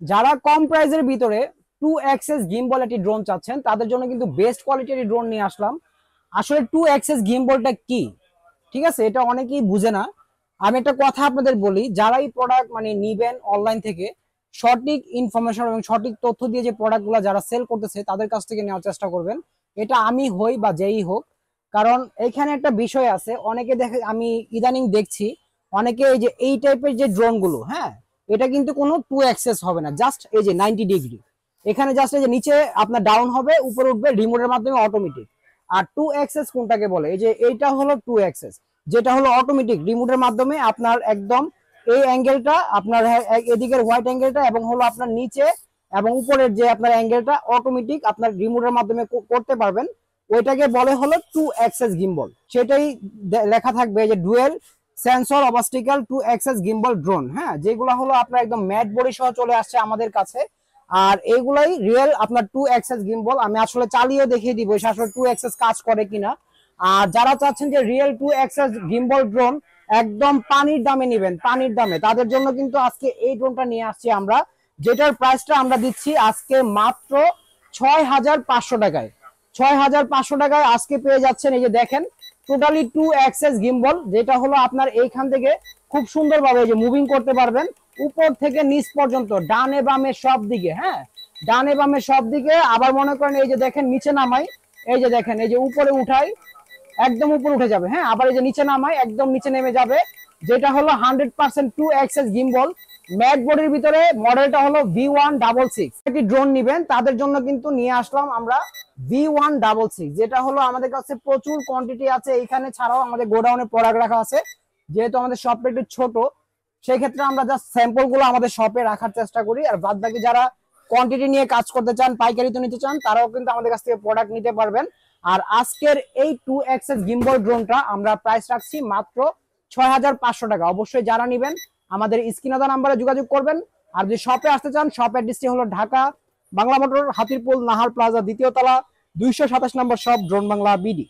যারা কম প্রাইসের ভিতরে 2 অ্যাক্সেস গিম্বল একটি ড্রোন চাচ্ছেন তাদের জন্য কিন্তু বেস্ট কোয়ালিটির ড্রোন নিয়ে আসলাম। আসলে 2 অ্যাক্সেস গিম্বলটা কি, ঠিক আছে, এটা অনেকেই বুঝে না। আমি একটা কথা আপনাদের বলি, যারা এই প্রোডাক্ট মানে নিবেন অনলাইন থেকে, সঠিক ইনফরমেশন এবং সঠিক তথ্য দিয়ে যে প্রোডাক্টগুলো যারা সেল করতেছে তাদের কাছ থেকে নেওয়ার চেষ্টা করবেন। এটা আমি হই বা যেই হোক, কারণ এখানে একটা বিষয় আছে। অনেকে দেখে, আমি ইদানিং দেখছি অনেকে এই যে এই টাইপের যে ড্রোনগুলো, হ্যাঁ, এটা কিন্তু কোনো 2 অ্যাক্সেস হবে না, জাস্ট এই যে 90 ডিগ্রি, এখানে জাস্ট এই যে নিচে আপনার ডাউন হবে, উপরে উঠবে রিমোটের মাধ্যমে অটোমেটিক। আর 2 অ্যাক্সেস কোনটাকে বলে, এই যে এইটা হলো 2 অ্যাক্সেস, যেটা হলো অটোমেটিক রিমোটের মাধ্যমে আপনার একদম এই অ্যাঙ্গেলটা আপনার এদিকের হোয়াইট অ্যাঙ্গেলটা এবং হলো আপনার নিচে এবং উপরের যে আপনার অ্যাঙ্গেলটা অটোমেটিক আপনার রিমোটের মাধ্যমে করতে পারবেন। ওইটাকে বলে হলো 2 অ্যাক্সেস গিম্বল। সেটাই লেখা থাকবে যে dual sensor obstacle 2 axis gimbal drone, হ্যাঁ, যেগুলো হলো আপনার একদম ম্যাট বডি সহ চলে আসছে আমাদের কাছে। আর এইগুলাই রিয়েল আপনার 2 অ্যাক্সেস গিম্বল। আমি আসলে চালিয়ে দেখিয়ে দিব আসলে 2 অ্যাক্সেস কাজ করে কিনা। আর যারা চাচ্ছেন যে রিয়েল 2 অ্যাক্সেস গিম্বল ড্রোন একদম পানির দামে নেবেন, পানির দামে, তাদের জন্য কিন্তু আজকে এই ড্রোনটা নিয়ে আসছি আমরা, যেটার প্রাইসটা আমরা দিচ্ছি আজকে মাত্র 6,500 টাকায়। 6,500 টাকায় আজকে পেয়ে যাচ্ছেন। এই যে দেখেন, টোটালি 2 অ্যাক্সেস গিম্বল, যেটা হলো আপনার এইখান থেকে খুব সুন্দরভাবে যে মুভিং করতে পারবেন উপর থেকে নিচ পর্যন্ত, ডানে বামে সব দিকে, হ্যাঁ, ডানে বামে সব দিকে। আবার মনে করেন এই যে দেখেন নিচে নামাই, এই যে দেখেন এই যে উপরে উঠাই, একদম উপরে উঠে যাবে, হ্যাঁ, আবার এই যে নিচে নামাই একদম নিচে নেমে যাবে। যেটা হলো 100% 2 অ্যাক্সেস গিম্বল। ম্যাট বডির ভিতরে মডেলটা হলো V166। একটি ড্রোন নিবেন তাদের জন্য কিন্তু নিয়ে আসলাম আমরা V166, যেটা হলো আমাদের কাছে প্রচুর কোয়ান্টিটি আছে এখানে, ছাড়াও আমাদের গোডাউনে প্রোডাক্ট রাখা আছে। যেহেতু আমাদের শপটা একটু ছোট, সেই ক্ষেত্রে আমরা জাস্ট স্যাম্পল গুলো আমাদের শপে রাখার চেষ্টা করি। আর বাদ বাকি যারা কোয়ান্টিটি নিয়ে কাজ করতে চান, পাইকারিতে নিতে চান, তারাও কিন্তু আমাদের কাছ থেকে প্রোডাক্ট নিতে পারবেন। আর আজকের এই 2 অ্যাক্সেস গিম্বল ড্রোনটা আমরা প্রাইস রাখছি মাত্র 6,500 টাকা। অবশ্যই যারা নিবেন আমাদের স্ক্রিনে দেওয়া নাম্বারে যোগাযোগ করবেন। আর যদি শপে আসতে চান, শপ অ্যাড্রেসটি হলো ঢাকা বাংলা মোটর, হাতিরপুল, নাহার প্লাজা, দ্বিতীয় তলা, 227 নম্বর শপ, ড্রোন বাংলা বিডি।